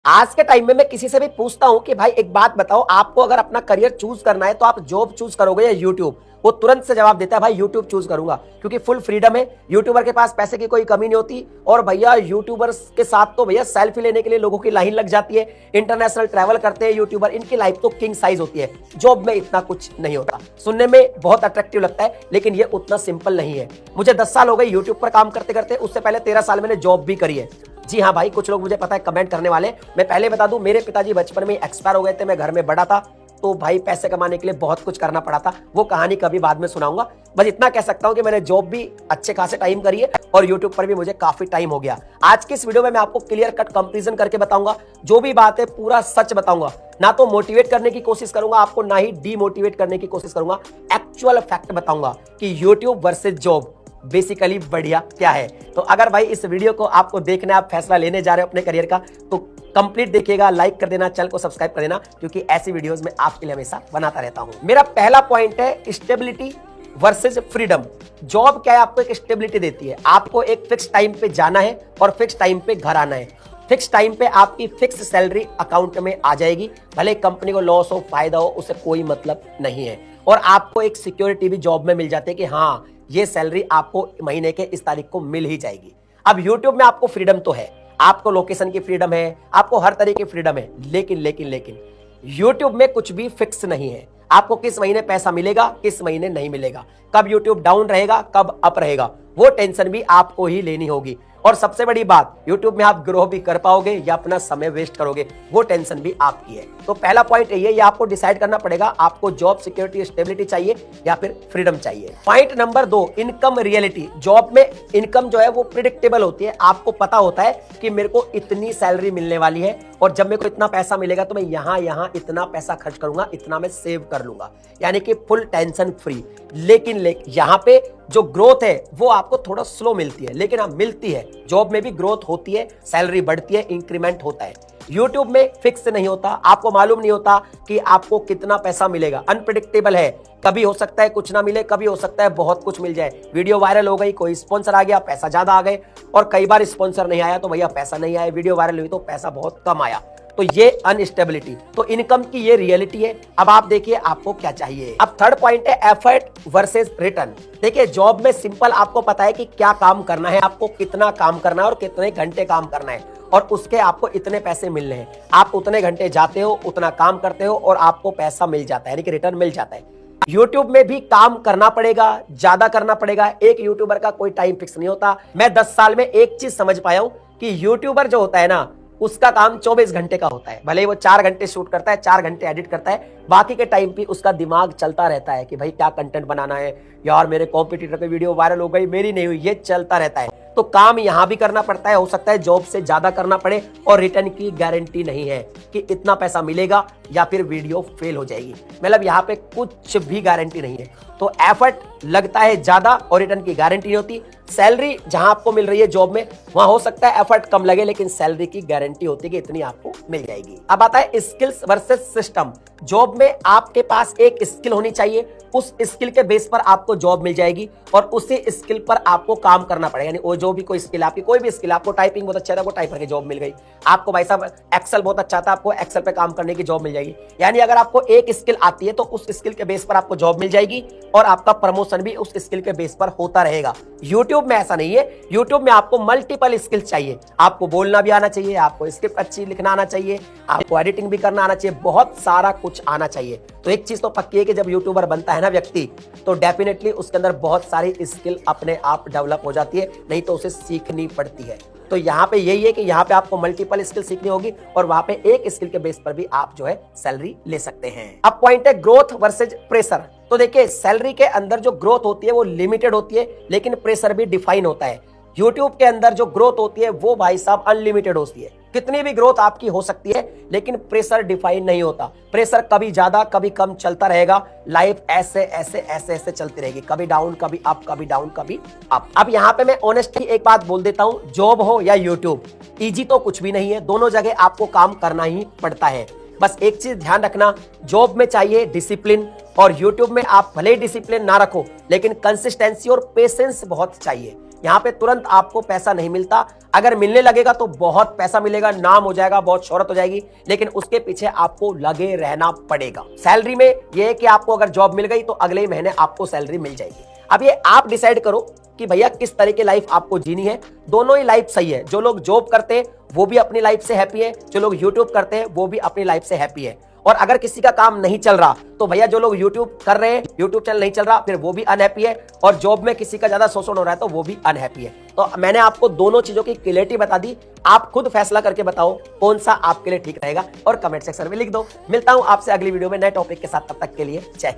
आज के टाइम में मैं किसी से भी पूछता हूं कि भाई एक बात बताओ, आपको अगर अपना करियर चूज करना है तो आप जॉब चूज करोगे या यूट्यूब, वो तुरंत से जवाब देता है भाई यूट्यूब चूज करूंगा, क्योंकि फुल फ्रीडम है। यूट्यूबर के पास पैसे की कोई कमी नहीं होती। और भैया यूट्यूबर्स के साथ तो भैया सेल्फी लेने के लिए लोगों की लाइन लग जाती है। इंटरनेशनल ट्रैवल करते हैं यूट्यूबर, इनकी लाइफ तो किंग साइज होती है। जॉब में इतना कुछ नहीं होता। सुनने में बहुत अट्रैक्टिव लगता है लेकिन ये उतना सिंपल नहीं है। मुझे 10 साल हो गए यूट्यूब पर काम करते करते, उससे पहले 13 साल मैंने जॉब भी करी है। जी हाँ भाई, कुछ लोग मुझे पता है कमेंट करने वाले। मैं पहले बता दूं, मेरे पिताजी बचपन में एक्सपायर हो गए थे, मैं घर में बड़ा था, तो भाई पैसे कमाने के लिए बहुत कुछ करना पड़ा था। वो कहानी कभी बाद में सुनाऊंगा। बस इतना कह सकता हूं कि मैंने जॉब भी अच्छे खासे टाइम करी है और यूट्यूब पर भी मुझे काफी टाइम हो गया। आज की इस वीडियो में मैं आपको क्लियर कट कंपैरिजन करके बताऊंगा। जो भी बात है पूरा सच बताऊंगा, ना तो मोटिवेट करने की कोशिश करूंगा आपको, ना ही डीमोटिवेट करने की कोशिश करूंगा। एक्चुअल फैक्ट बताऊंगा कि यूट्यूब वर्सेज जॉब बेसिकली बढ़िया क्या है। तो अगर भाई इस वीडियो को आपको देखना है, आप फैसला लेने जा रहे हो अपने करियर का, तो कंप्लीट देखिएगा, लाइक कर देना, चैनल को सब्सक्राइब कर देना, क्योंकि ऐसी वीडियोस में आपके लिए हमेशा बनाता रहता हूं। मेरा पहला पॉइंट है स्टेबिलिटी वर्सेज फ्रीडम। जॉब क्या है, आपको एक स्टेबिलिटी देती है। आपको एक फिक्स टाइम पे जाना है और फिक्स टाइम पे घर आना है। फिक्स टाइम पे आपकी फिक्स सैलरी अकाउंट में आ जाएगी, भले कंपनी को लॉस हो फायदा हो, उससे कोई मतलब नहीं है। और आपको एक सिक्योरिटी भी जॉब में मिल जाती है कि हाँ, ये सैलरी आपको महीने के इस तारीख को मिल ही जाएगी। अब यूट्यूब में आपको फ्रीडम तो है, आपको लोकेशन की फ्रीडम है, आपको हर तरह की फ्रीडम है, लेकिन यूट्यूब में कुछ भी फिक्स नहीं है। आपको किस महीने पैसा मिलेगा, किस महीने नहीं मिलेगा, कब यूट्यूब डाउन रहेगा, कब अप रहेगा, वो टेंशन भी आपको ही लेनी होगी। और सबसे बड़ी बात, YouTube में आप ग्रो भी कर पाओगे या अपना समय वेस्ट करोगे, वो टेंशन भी आपकी है। तो पहला पॉइंट ये आपको डिसाइड करना पड़ेगा, आपको जॉब सिक्योरिटी स्टेबिलिटी चाहिए या फिर फ्रीडम चाहिए। Point number 2, income reality. Job में इनकम जो है वो प्रिडिक्टेबल होती है। आपको पता होता है कि मेरे को इतनी सैलरी मिलने वाली है और जब मेरे को इतना पैसा मिलेगा तो मैं यहाँ इतना पैसा खर्च करूंगा, इतना मैं सेव कर लूंगा, यानी कि फुल टेंशन फ्री। लेकिन यहाँ पे जो ग्रोथ है वो आपको थोड़ा स्लो मिलती है, लेकिन हाँ मिलती है। जॉब में भी ग्रोथ होती है, सैलरी बढ़ती है, इंक्रीमेंट होता है। यूट्यूब में फिक्स नहीं होता, आपको मालूम नहीं होता कि आपको कितना पैसा मिलेगा, अनप्रेडिक्टेबल है। कभी हो सकता है कुछ ना मिले, कभी हो सकता है बहुत कुछ मिल जाए। वीडियो वायरल हो गई, कोई स्पॉन्सर आ गया, पैसा ज्यादा आ गए, और कई बार स्पॉन्सर नहीं आया तो भैया पैसा नहीं आया। वीडियो वायरल हुई तो पैसा बहुत कम आया। तो ये अनस्टेबिलिटी, तो इनकम की ये रियलिटी है। अब आप देखिए आपको क्या चाहिए। अब थर्ड पॉइंट है एफर्ट वर्सेस रिटर्न। देखिए जॉब में सिंपल आपको पता है कि क्या काम करना है, आपको कितना काम करना है और कितने घंटे काम करना है, और उसके आपको इतने पैसे मिलने हैं। आप उतने घंटे जाते हो, उतना काम करते हो और आपको पैसा मिल जाता है, यानी कि रिटर्न मिल जाता है। यूट्यूब में भी काम करना पड़ेगा, ज्यादा करना पड़ेगा। एक यूट्यूबर का कोई टाइम फिक्स नहीं होता। मैं 10 साल में एक चीज समझ पाया हूं कि यूट्यूबर जो होता है ना, उसका काम 24 घंटे का होता है। भले ही वो 4 घंटे शूट करता है, 4 घंटे एडिट करता है, बाकी के टाइम पे उसका दिमाग चलता रहता है कि भाई क्या कंटेंट बनाना है, यार मेरे कॉम्पिटिटर की वीडियो वायरल हो गई, मेरी नहीं हुई, ये चलता रहता है। तो काम यहां भी करना पड़ता है, हो सकता है जॉब से ज्यादा करना पड़े, और रिटर्न की गारंटी नहीं है कि इतना पैसा मिलेगा या फिर वीडियो फेल हो जाएगी। मतलब यहाँ पे कुछ भी गारंटी नहीं है। तो एफर्ट लगता है ज्यादा और रिटर्न की गारंटी नहीं होती। सैलरी जहां आपको मिल रही है जॉब में, वहां हो सकता है एफर्ट कम लगे, लेकिन सैलरी की गारंटी होती है कि इतनी आपको मिल जाएगी। अब आता है स्किल्स वर्सेस सिस्टम। जॉब में आपके पास एक स्किल होनी चाहिए, उस स्किल के बेस पर आपको जॉब मिल जाएगी और उसी स्किल पर आपको काम करना पड़ेगा। यानी वो जो भी कोई स्किल, आपकी कोई भी स्किल, आपको टाइपिंग बहुत अच्छा था, वो टाइपर की जॉब मिल गई। आपको भाई साहब एक्सेल बहुत अच्छा था, आपको एक्सेल पे काम करने की जॉब मिल जाएगी। यानी अगर आपको एक स्किल आती है तो उस स्किल के बेस पर आपको जॉब मिल जाएगी और आपका प्रमोशन भी उस स्किल के बेस पर होता रहेगा। यूट्यूब में ऐसा नहीं है। यूट्यूब में आपको मल्टीपल स्किल्स चाहिए। आपको बोलना भी आना चाहिए, आपको स्क्रिप्ट अच्छी लिखना आना चाहिए, आपको एडिटिंग भी करना आना चाहिए, बहुत सारा कुछ आना चाहिए। तो एक चीज तो पक्की है कि जब यूट्यूबर बनता है ना व्यक्ति, तो डेफिनेटली उसके अंदर बहुत सारी स्किल अपने आप डेवलप हो जाती है, नहीं तो उसे सीखनी पड़ती है। तो यहाँ पे यही है कि यहाँ पे आपको मल्टीपल स्किल सीखनी होगी और वहां पे एक स्किल के बेस पर भी आप जो है सैलरी ले सकते हैं। अब पॉइंट है ग्रोथ वर्सेज प्रेशर। तो देखिए सैलरी के अंदर जो ग्रोथ होती है वो लिमिटेड होती है, लेकिन प्रेशर भी डिफाइन होता है। यूट्यूब के अंदर जो ग्रोथ होती है वो भाई साहब अनलिमिटेड होती है। कितनी भी ग्रोथ आपकी हो सकती है, लेकिन प्रेशर डिफाइन नहीं होता। प्रेशर कभी ज्यादा कभी कम चलता रहेगा। लाइफ ऐसे ऐसे ऐसे ऐसे चलती रहेगी, कभी डाउन कभी अप, कभी डाउन कभी अप। अब यहाँ पे मैं ऑनेस्टली एक बात बोल देता हूँ, जॉब हो या यूट्यूब, इजी तो कुछ भी नहीं है। दोनों जगह आपको काम करना ही पड़ता है। बस एक चीज ध्यान रखना, जॉब में चाहिए डिसिप्लिन, और यूट्यूब में आप भले ही डिसिप्लिन ना रखो, लेकिन कंसिस्टेंसी और पेशेंस बहुत चाहिए। यहाँ पे तुरंत आपको पैसा नहीं मिलता। अगर मिलने लगेगा तो बहुत पैसा मिलेगा, नाम हो जाएगा, बहुत शोहरत हो जाएगी, लेकिन उसके पीछे आपको लगे रहना पड़ेगा। सैलरी में यह है कि आपको अगर जॉब मिल गई तो अगले ही महीने आपको सैलरी मिल जाएगी। अब ये आप डिसाइड करो कि भैया किस तरह की लाइफ आपको जीनी है। दोनों ही लाइफ सही है। जो लोग जॉब करते हैं वो भी अपनी लाइफ से हैप्पी है, जो लोग यूट्यूब करते हैं वो भी अपनी लाइफ से हैप्पी है। और अगर किसी का काम नहीं चल रहा तो भैया जो लोग यूट्यूब कर रहे हैं, यूट्यूब चैनल नहीं चल रहा, फिर वो भी अनहैप्पी है, और जॉब में किसी का ज्यादा शोषण हो रहा है तो वो भी अनहैप्पी है। तो मैंने आपको दोनों चीजों की क्लियरिटी बता दी। आप खुद फैसला करके बताओ कौन सा आपके लिए ठीक रहेगा और कमेंट सेक्शन में लिख दो। मिलता हूं आपसे अगली वीडियो में नए टॉपिक के साथ, तब तक के लिए जय।